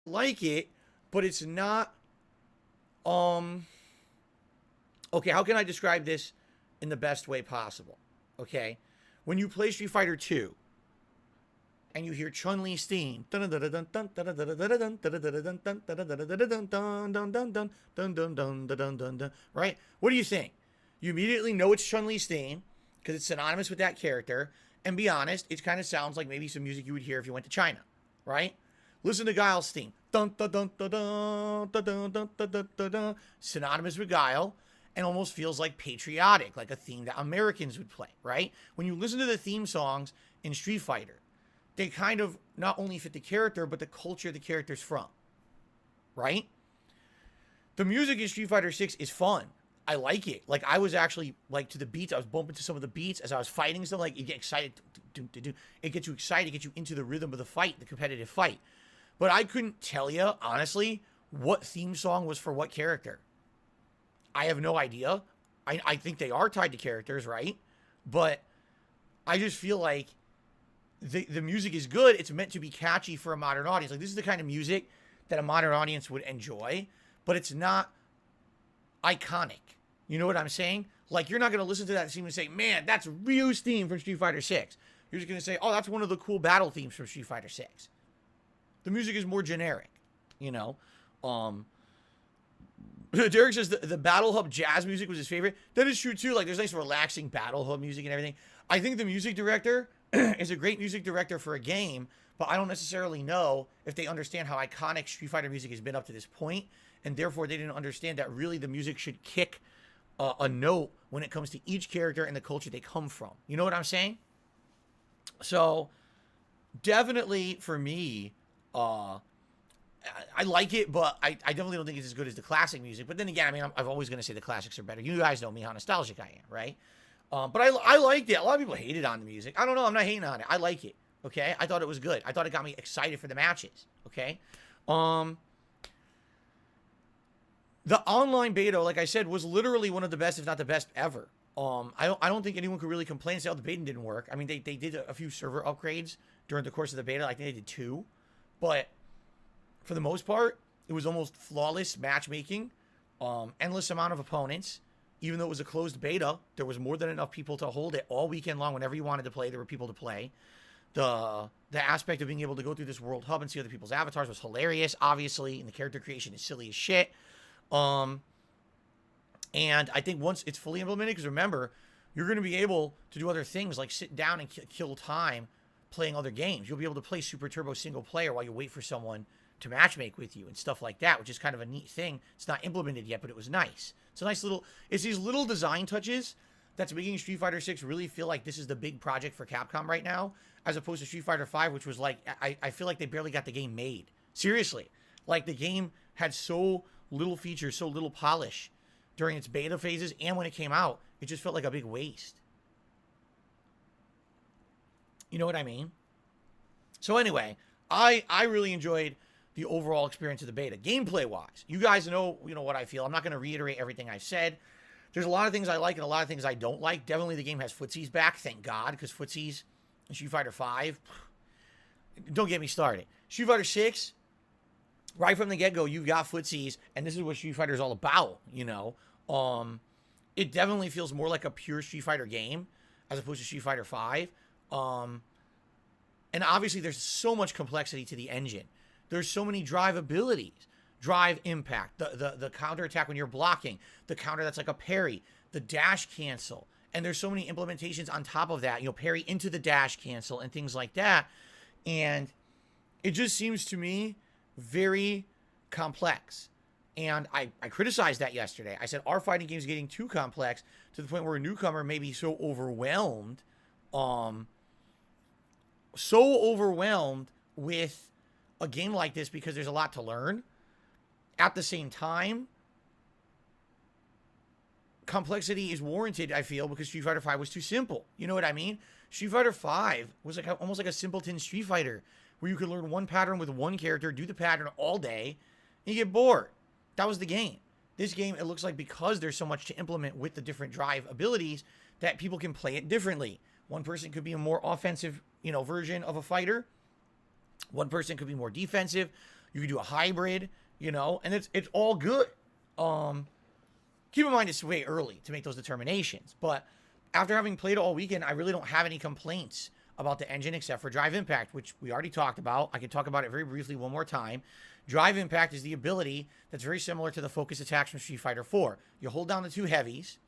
like it, but it's not. Um. Okay, how can I describe this in the best way possible? Okay, when you play Street Fighter 2 and you hear Chun Li's theme, right? What do you think? You immediately know it's Chun Li's theme because it's synonymous with that character. And be honest, it kind of sounds like maybe some music you would hear if you went to China, right? Listen to Guile's theme. Synonymous with Guile and almost feels like patriotic, like a theme that Americans would play, right? When you listen to the theme songs in Street Fighter, they kind of not only fit the character, but the culture the character's from, right? The music in Street Fighter 6 is fun. I like it. Like, I was actually, like, to the beats. I was bumping to some of the beats as I was fighting stuff. Like, you get excited. It gets you excited. It gets you into the rhythm of the fight, the competitive fight. But I couldn't tell you, honestly, what theme song was for what character. I have no idea. I think they are tied to characters, right? But I just feel like the music is good. It's meant to be catchy for a modern audience. Like, this is the kind of music that a modern audience would enjoy, but it's not iconic. You know what I'm saying? Like, you're not going to listen to that theme and say, man, that's Ryu's theme from Street Fighter 6. You're just going to say, oh, that's one of the cool battle themes from Street Fighter 6. The music is more generic, you know? Derek says the Battle Hub jazz music was his favorite. That is true, too. Like, there's nice relaxing Battle Hub music and everything. I think the music director is a great music director for a game, but I don't necessarily know if they understand how iconic Street Fighter music has been up to this point, and therefore they didn't understand that really the music should kick a note when it comes to each character and the culture they come from. You know what I'm saying? So, definitely for me, I like it, but I definitely don't think it's as good as the classic music. But then again, I mean, I'm always going to say the classics are better. You guys know me, how nostalgic I am, right? But I liked it. A lot of people hated on the music. I don't know. I'm not hating on it. I like it. Okay? I thought it was good. I thought it got me excited for the matches. Okay? The online beta, like I said, was literally one of the best, if not the best ever. I don't think anyone could really complain and say, oh, the beta didn't work. I mean, they did a few server upgrades during the course of the beta. I think they did 2. But for the most part, it was almost flawless matchmaking. Endless amount of opponents. Even though it was a closed beta, there was more than enough people to hold it all weekend long. Whenever you wanted to play, there were people to play. The aspect of being able to go through this world hub and see other people's avatars was hilarious, obviously, and the character creation is silly as shit. And I think once it's fully implemented, because remember, you're going to be able to do other things like sit down and kill time playing other games. You'll be able to play Super Turbo single player while you wait for someone to matchmake with you and stuff like that, which is kind of a neat thing. It's not implemented yet, but it was nice. It's a nice little, it's these little design touches that's making Street Fighter 6 really feel like this is the big project for Capcom right now, as opposed to Street Fighter 5, which was like, I feel like they barely got the game made. Seriously. Like, the game had so little features, so little polish during its beta phases, and when it came out, it just felt like a big waste. You know what I mean? So anyway, I really enjoyed the overall experience of the beta. Gameplay-wise, you guys know what I feel. I'm not going to reiterate everything I said. There's a lot of things I like and a lot of things I don't like. Definitely the game has footsies back, thank God, because footsies in Street Fighter 5, don't get me started. Street Fighter 6, right from the get-go, you've got footsies, and this is what Street Fighter is all about, you know. It definitely feels more like a pure Street Fighter game as opposed to Street Fighter 5. And obviously there's so much complexity to the engine. There's so many drive abilities. Drive impact, the counter attack when you're blocking, the counter that's like a parry, the dash cancel. And there's so many implementations on top of that, parry into the dash cancel and things like that. And it just seems to me very complex. And I criticized that yesterday. I said, our fighting game's getting too complex to the point where a newcomer may be so overwhelmed, with a game like this because there's a lot to learn. At the same time, complexity is warranted, I feel, because Street Fighter 5 was too simple. You know what I mean? Street Fighter 5 was like almost like a simpleton Street Fighter where you could learn one pattern with one character, do the pattern all day, and you get bored. That was the game. This game, it looks like because there's so much to implement with the different drive abilities that people can play it differently. One person could be a more offensive, version of a fighter. One person could be more defensive. You can do a hybrid, you know, and it's all good. Keep in mind it's way early to make those determinations, but after having played all weekend, I really don't have any complaints about the engine except for drive impact, which we already talked about. I can talk about it very briefly one more time. Drive impact is the ability that's very similar to the focus attacks from Street Fighter 4. You hold down the two heavies,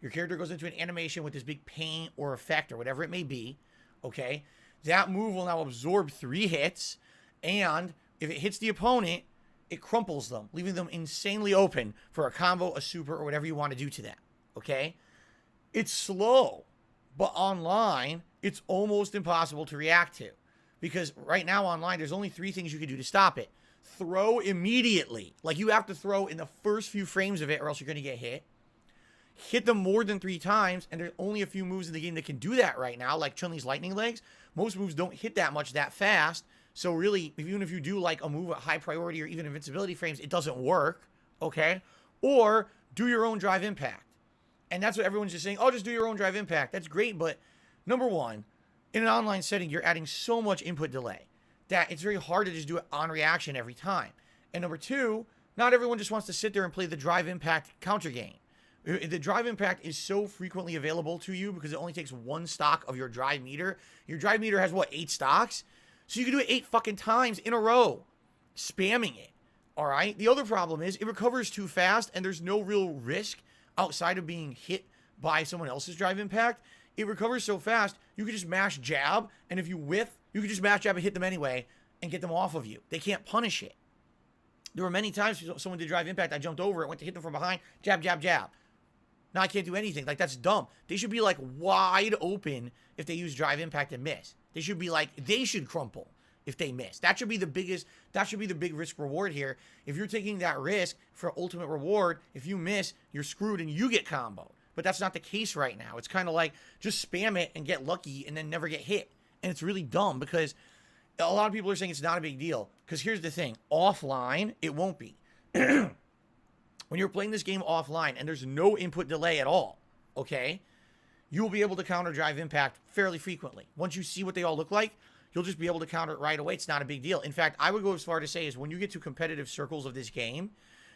your character goes into an animation with this big paint or effect or whatever it may be, okay? That move will now absorb 3 hits, and if it hits the opponent, it crumples them, leaving them insanely open for a combo, a super, or whatever you want to do to them, okay? It's slow, but online, it's almost impossible to react to. Because right now online, there's only 3 things you can do to stop it. Throw immediately. Like, you have to throw in the first few frames of it or else you're going to get hit. Hit them more than 3 times, and there's only a few moves in the game that can do that right now, like Chun-Li's lightning legs. Most moves don't hit that much that fast. So really, even if you do like a move at high priority or even invincibility frames, it doesn't work, okay? Or do your own drive impact. And that's what everyone's just saying, oh, just do your own drive impact. That's great, but number one, in an online setting, you're adding so much input delay that it's very hard to just do it on reaction every time. And number two, not everyone just wants to sit there and play the drive impact counter game. The drive impact is so frequently available to you because it only takes 1 stock of your drive meter. Your drive meter has, what, 8 stocks? So you can do it 8 fucking times in a row, spamming it, all right? The other problem is it recovers too fast, and there's no real risk outside of being hit by someone else's drive impact. It recovers so fast, you can just mash jab, and if you whiff, you can just mash jab and hit them anyway and get them off of you. They can't punish it. There were many times someone did drive impact, I jumped over it, went to hit them from behind, jab, jab, jab. Now I can't do anything. Like, that's dumb. They should be, like, wide open if they use drive impact and miss. They should be, like, they should crumple if they miss. That should be the biggest, that should be the big risk reward here. If you're taking that risk for ultimate reward, if you miss, you're screwed and you get comboed. But that's not the case right now. It's kind of like, just spam it and get lucky and then never get hit. And it's really dumb because a lot of people are saying it's not a big deal. Because here's the thing. Offline, it won't be. When you're playing this game offline and there's no input delay at all, okay, you'll be able to counter drive impact fairly frequently. Once you see what they all look like, you'll just be able to counter it right away. It's not a big deal. In fact, I would go as far to say is when you get to competitive circles of this game,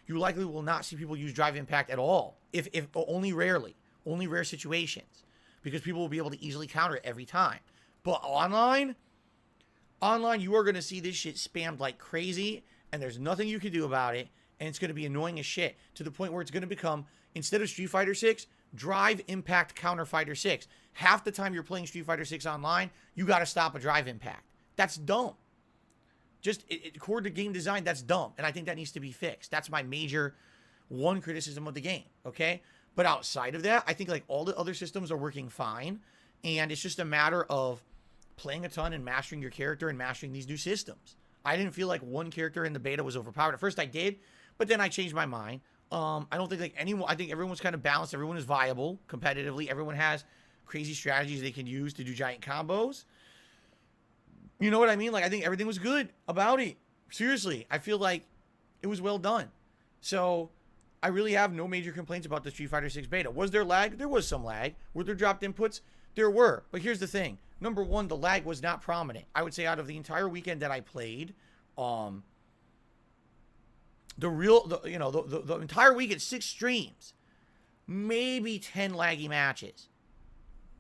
you likely will not see people use drive impact at all, if only rarely, only rare situations, because people will be able to easily counter it every time. But online, you are going to see this shit spammed like crazy, and there's nothing you can do about it. And it's going to be annoying as shit to the point where it's going to become, instead of Street Fighter 6, Drive Impact Counter Fighter 6. Half the time you're playing Street Fighter 6 online, you got to stop a Drive Impact. That's dumb. Just core to game design, that's dumb. And I think that needs to be fixed. That's my major one criticism of the game, okay? But outside of that, I think like all the other systems are working fine. And it's just a matter of playing a ton and mastering your character and mastering these new systems. I didn't feel like one character in the beta was overpowered. At first I did, but then I changed my mind. I don't think like anyone, I think everyone's kind of balanced. Everyone is viable competitively. Everyone has crazy strategies they can use to do giant combos. You know what I mean? Like, I think everything was good about it. Seriously, I feel like it was well done. So I really have no major complaints about the Street Fighter 6 beta. Was there lag? There was some lag. Were there dropped inputs? There were. But here's the thing. Number one, the lag was not prominent. I would say out of the entire weekend that I played, the entire weekend, 6 streams, maybe 10 laggy matches,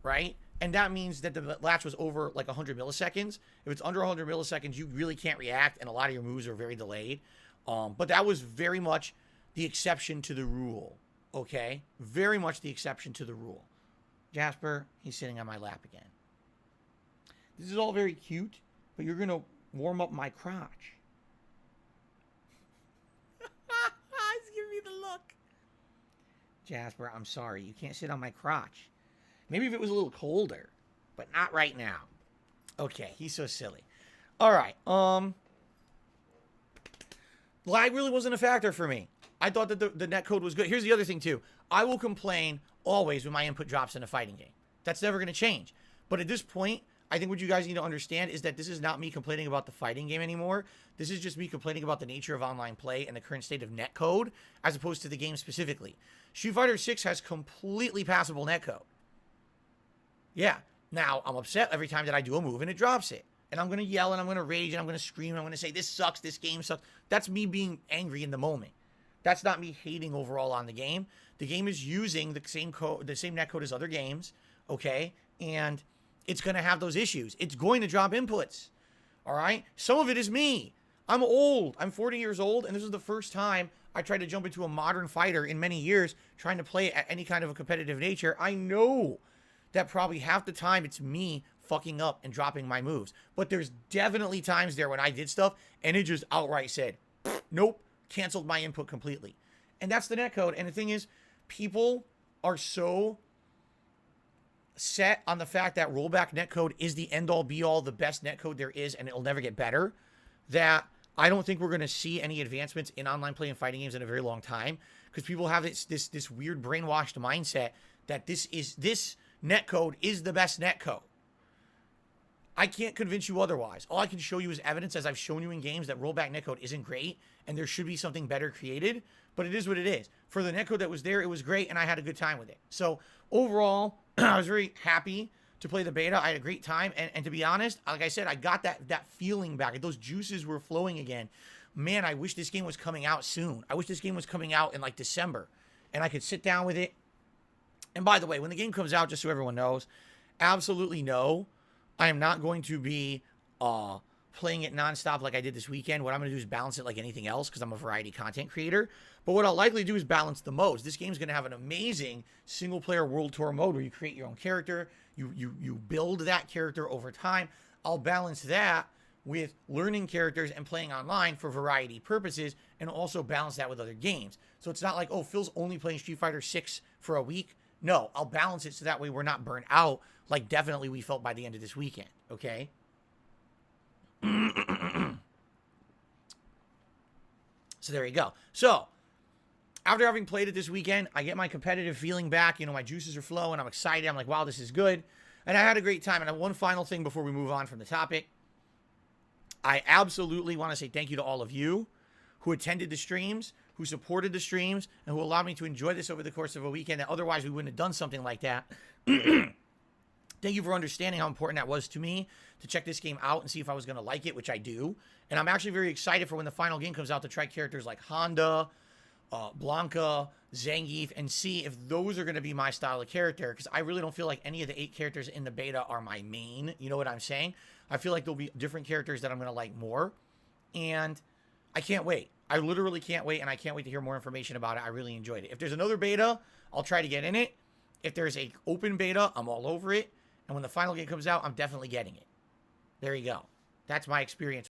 right? And that means that the latch was over like 100 milliseconds. If it's under 100 milliseconds, you really can't react, and a lot of your moves are very delayed. But that was very much the exception to the rule, okay? Very much the exception to the rule. Jasper, he's sitting on my lap again. This is all very cute, but you're going to warm up my crotch. He's giving me the look. Jasper, I'm sorry. You can't sit on my crotch. Maybe if it was a little colder, but not right now. Okay, he's so silly. All right. Lag really wasn't a factor for me. I thought that the netcode was good. Here's the other thing, too. I will complain always when my input drops in a fighting game. That's never going to change. But at this point, I think what you guys need to understand is that this is not me complaining about the fighting game anymore. This is just me complaining about the nature of online play and the current state of netcode, as opposed to the game specifically. Street Fighter 6 has completely passable netcode. Yeah. Now, I'm upset every time that I do a move and it drops it. And I'm going to yell and I'm going to rage and I'm going to scream and I'm going to say, this sucks, this game sucks. That's me being angry in the moment. That's not me hating overall on the game. The game is using the same code, the same netcode as other games, okay? And it's going to have those issues. It's going to drop inputs, all right? Some of it is me. I'm old. I'm 40 years old, and this is the first time I tried to jump into a modern fighter in many years trying to play at any kind of a competitive nature. I know that probably half the time it's me fucking up and dropping my moves. But there's definitely times there when I did stuff, and it just outright said, nope, canceled my input completely. And that's the netcode. And the thing is, people are so set on the fact that rollback netcode is the end-all, be-all, the best netcode there is, and it'll never get better, that I don't think we're going to see any advancements in online play and fighting games in a very long time, because people have this weird brainwashed mindset that this netcode is the best netcode. I can't convince you otherwise. All I can show you is evidence, as I've shown you in games, that rollback netcode isn't great, and there should be something better created, but it is what it is. For the netcode that was there, it was great, and I had a good time with it. So overall, I was very happy to play the beta. I had a great time, and to be honest, like I said, I got that feeling back. Those juices were flowing again. Man, I wish this game was coming out soon. I wish this game was coming out in like December, and I could sit down with it. And by the way, when the game comes out, just so everyone knows, absolutely no, I am not going to be playing it nonstop like I did this weekend. What I'm going to do is balance it like anything else, because I'm a variety content creator. But what I'll likely do is balance the modes. This game's going to have an amazing single-player World Tour mode where you create your own character. You build that character over time. I'll balance that with learning characters and playing online for variety purposes, and also balance that with other games. So it's not like, oh, Phil's only playing Street Fighter 6 for a week. No, I'll balance it so that way we're not burnt out, like definitely we felt by the end of this weekend, okay? So there you go. So, after having played it this weekend, I get my competitive feeling back. You know, my juices are flowing. I'm excited. I'm like, wow, this is good. And I had a great time. And one final thing before we move on from the topic. I absolutely want to say thank you to all of you who attended the streams, who supported the streams, and who allowed me to enjoy this over the course of a weekend that otherwise we wouldn't have done something like that. Thank you for understanding how important that was to me to check this game out and see if I was going to like it, which I do. And I'm actually very excited for when the final game comes out to try characters like Honda, Blanca, Zangief, and see if those are going to be my style of character, because I really don't feel like any of the 8 characters in the beta are my main. You know what I'm saying? I feel like there'll be different characters that I'm going to like more, and I can't wait. I literally can't wait, and I can't wait to hear more information about it. I really enjoyed it. If there's another beta, I'll try to get in it. If there's a open beta, I'm all over it. And when the final game comes out, I'm definitely getting it. There you go. That's my experience